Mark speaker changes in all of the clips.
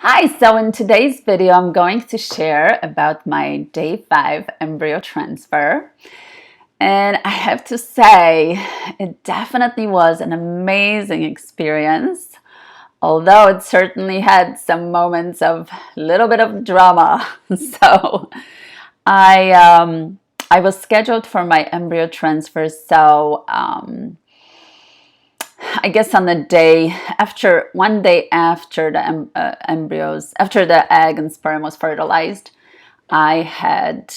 Speaker 1: Hi, so in today's video, I'm going to share about my day 5 embryo transfer. And I have to say, it definitely was an amazing experience, although it certainly had some moments of a little bit of drama. So I was scheduled for my embryo transfer, I guess on the day after, one day after the after the egg and sperm was fertilized, I had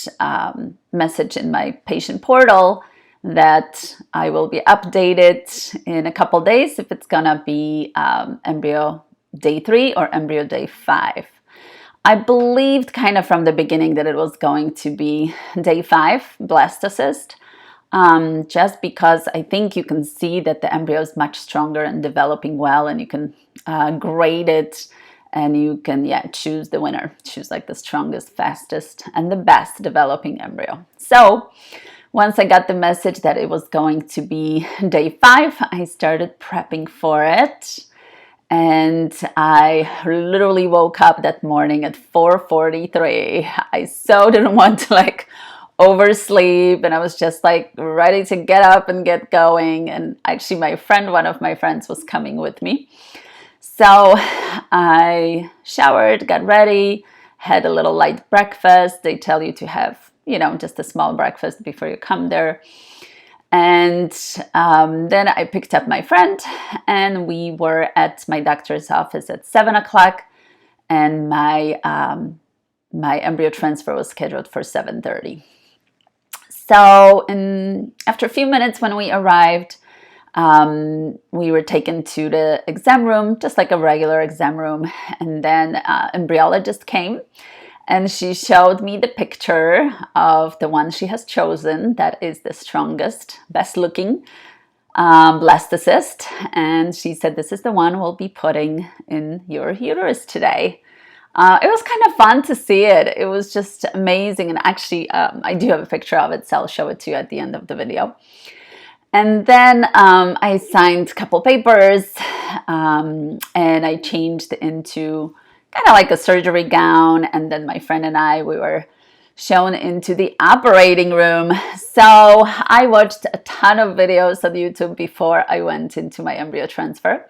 Speaker 1: message in my patient portal that I will be updated in a couple days if it's gonna be embryo day 3 or embryo day 5. I believed kind of from the beginning that it was going to be day 5 blastocyst. Just because I think you can see that the embryo is much stronger and developing well, and you can grade it, and you can choose the winner, choose like the strongest, fastest, and the best developing embryo. So once I got the message that it was going to be day 5, I started prepping for it. And I literally woke up that morning at 4:43. I so didn't want to oversleep, and I was just ready to get up and get going. And actually one of my friends was coming with me. So I showered, got ready, had a little light breakfast. They tell you to have, just a small breakfast before you come there. And then I picked up my friend, and we were at my doctor's office at 7 o'clock, and my embryo transfer was scheduled for 7:30. So after a few minutes when we arrived, we were taken to the exam room, just like a regular exam room. And then embryologist came, and she showed me the picture of the one she has chosen. That is the strongest, best looking blastocyst. And she said, this is the one we'll be putting in your uterus today. It was kind of fun to see it. It was just amazing. And actually, I do have a picture of it, so I'll show it to you at the end of the video. And then I signed a couple papers, and I changed into kind of like a surgery gown. And then my friend and I, we were shown into the operating room. So I watched a ton of videos on YouTube before I went into my embryo transfer.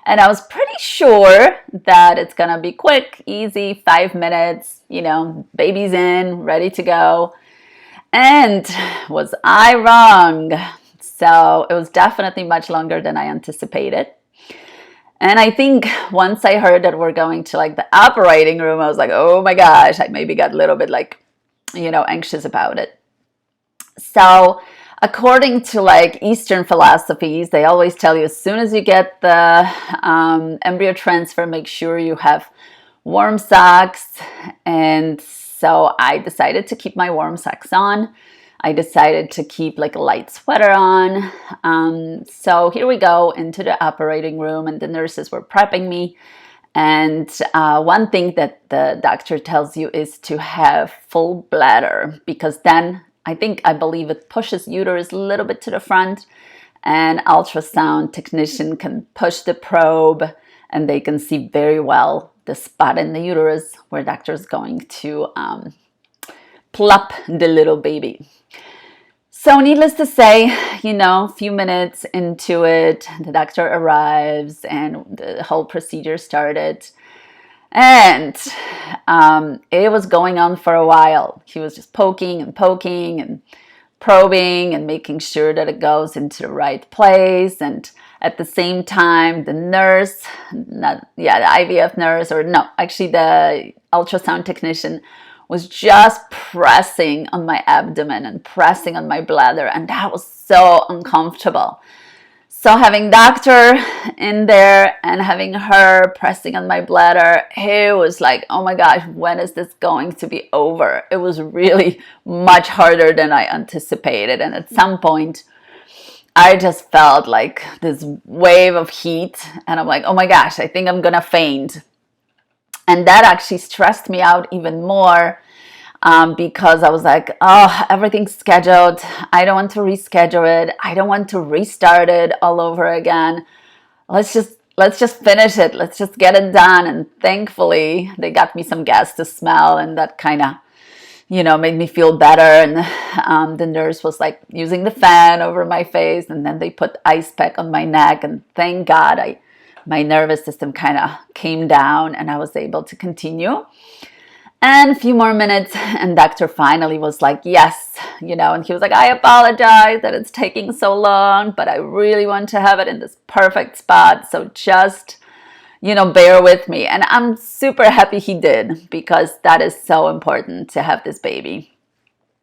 Speaker 1: And I was pretty sure that it's gonna be quick, easy, 5 minutes, baby's in, ready to go. And was I wrong? So it was definitely much longer than I anticipated. And I think once I heard that we're going to the operating room, I was like, oh my gosh, I maybe got a little bit anxious about it. So according to Eastern philosophies, they always tell you as soon as you get the embryo transfer, make sure you have warm socks. And so I decided to keep my warm socks on. I decided to keep a light sweater on. So here we go into the operating room, and the nurses were prepping me. And one thing that the doctor tells you is to have full bladder, because then I believe it pushes uterus a little bit to the front, and ultrasound technician can push the probe, and they can see very well the spot in the uterus where doctor's going to plop the little baby. So needless to say, a few minutes into it, the doctor arrives and the whole procedure started. And it was going on for a while. He was just poking and probing and making sure that it goes into the right place. And at the same time, the nurse, the IVF nurse, actually the ultrasound technician, was just pressing on my abdomen and pressing on my bladder. And that was so uncomfortable. So having doctor in there and having her pressing on my bladder, it was like, oh my gosh, when is this going to be over? It was really much harder than I anticipated. And at some point, I just felt like this wave of heat. And I'm like, oh my gosh, I think I'm gonna faint. And that actually stressed me out even more. Because I was like, oh, everything's scheduled. I don't want to reschedule it. I don't want to restart it all over again. Let's just let's just finish it. Let's just get it done. And thankfully, they got me some gas to smell, and that kind of, made me feel better. And the nurse was like using the fan over my face, and then they put ice pack on my neck. And thank God, my nervous system kind of came down, and I was able to continue. And a few more minutes, and doctor finally was like, yes, and he was like, I apologize that it's taking so long, but I really want to have it in this perfect spot. So just, bear with me. And I'm super happy he did, because that is so important to have this baby.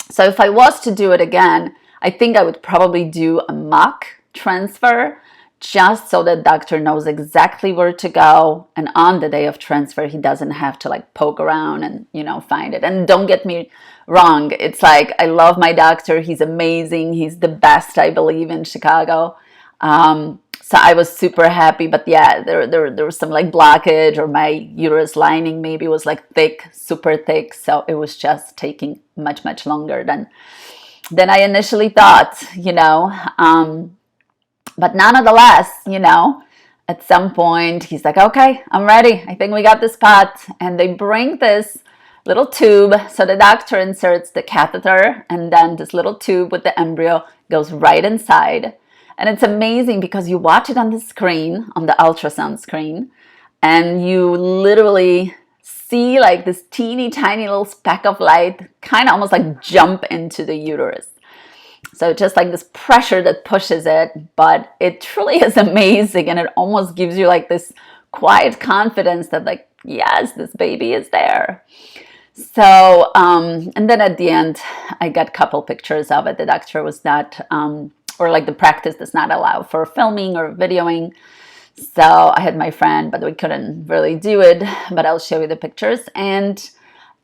Speaker 1: So if I was to do it again, I think I would probably do a mock transfer, just so the doctor knows exactly where to go. And on the day of transfer, he doesn't have to like poke around and, find it. And don't get me wrong. It's like, I love my doctor. He's amazing. He's the best, I believe, in Chicago. So I was super happy. But yeah, there was some like blockage, or my uterus lining maybe was like thick, super thick. So it was just taking much, much longer than I initially thought, But nonetheless, at some point he's like, okay, I'm ready. I think we got this spot. And they bring this little tube. So the doctor inserts the catheter, and then this little tube with the embryo goes right inside. And it's amazing because you watch it on the screen, on the ultrasound screen, and you literally see like this teeny tiny little speck of light kind of almost like jump into the uterus. So just like this pressure that pushes it, but it truly is amazing. And it almost gives you like this quiet confidence that like, yes, this baby is there. So, and then at the end, I got a couple pictures of it. The doctor was not, or like the practice does not allow for filming or videoing. So I had my friend, but we couldn't really do it, but I'll show you the pictures. And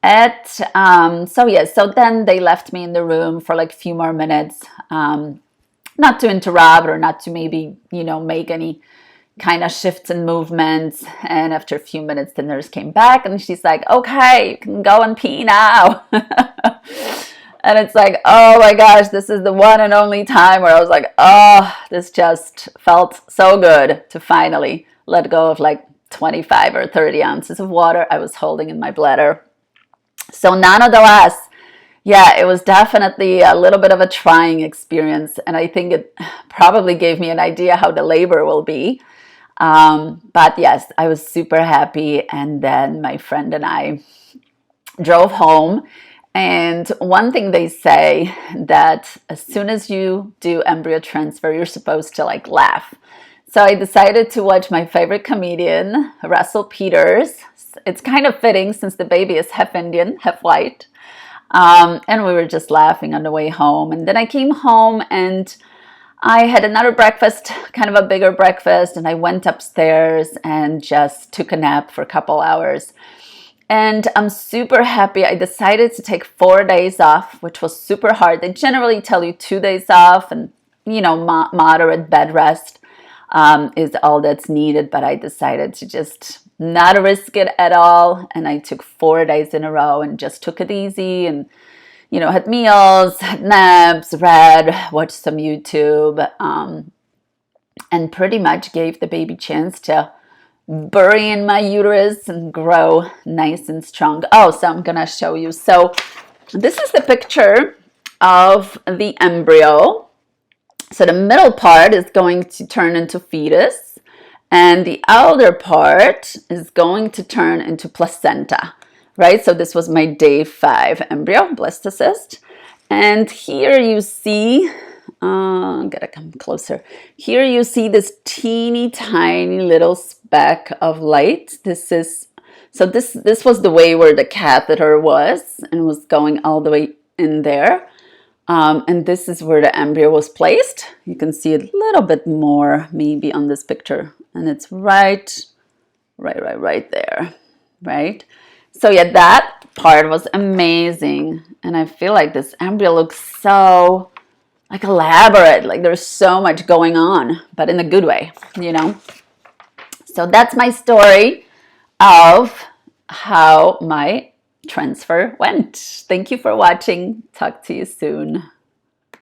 Speaker 1: so then they left me in the room for like a few more minutes, not to interrupt or not to maybe, make any kind of shifts and movements. And after a few minutes, the nurse came back and she's like, okay, you can go and pee now. And it's like, oh my gosh, this is the one and only time where I was like, oh, this just felt so good to finally let go of like 25 or 30 ounces of water I was holding in my bladder. So nonetheless, yeah, it was definitely a little bit of a trying experience. And I think it probably gave me an idea how the labor will be. But yes, I was super happy. And then my friend and I drove home. And one thing they say, that as soon as you do embryo transfer, you're supposed to like laugh. So I decided to watch my favorite comedian, Russell Peters. It's kind of fitting since the baby is half Indian, half white. And we were just laughing on the way home. And then I came home and I had another breakfast, kind of a bigger breakfast. And I went upstairs and just took a nap for a couple hours. And I'm super happy. I decided to take 4 days off, which was super hard. They generally tell you 2 days off and, moderate bed rest is all that's needed. But I decided to just not risk it at all. And I took 4 days in a row and just took it easy and, had meals, had naps, read, watched some YouTube, and pretty much gave the baby a chance to bury in my uterus and grow nice and strong. Oh, so I'm gonna show you. So this is the picture of the embryo. So the middle part is going to turn into fetus, and the outer part is going to turn into placenta, right? So this was my day 5 embryo, blastocyst. And here you see, I'm gonna come closer. Here you see this teeny tiny little speck of light. This was the way where the catheter was and was going all the way in there. And this is where the embryo was placed. You can see it a little bit more maybe on this picture. And it's right there, right? So yeah, that part was amazing. And I feel like this embryo looks so like elaborate, like there's so much going on, but in a good way, So that's my story of how my transfer went. Thank you for watching. Talk to you soon.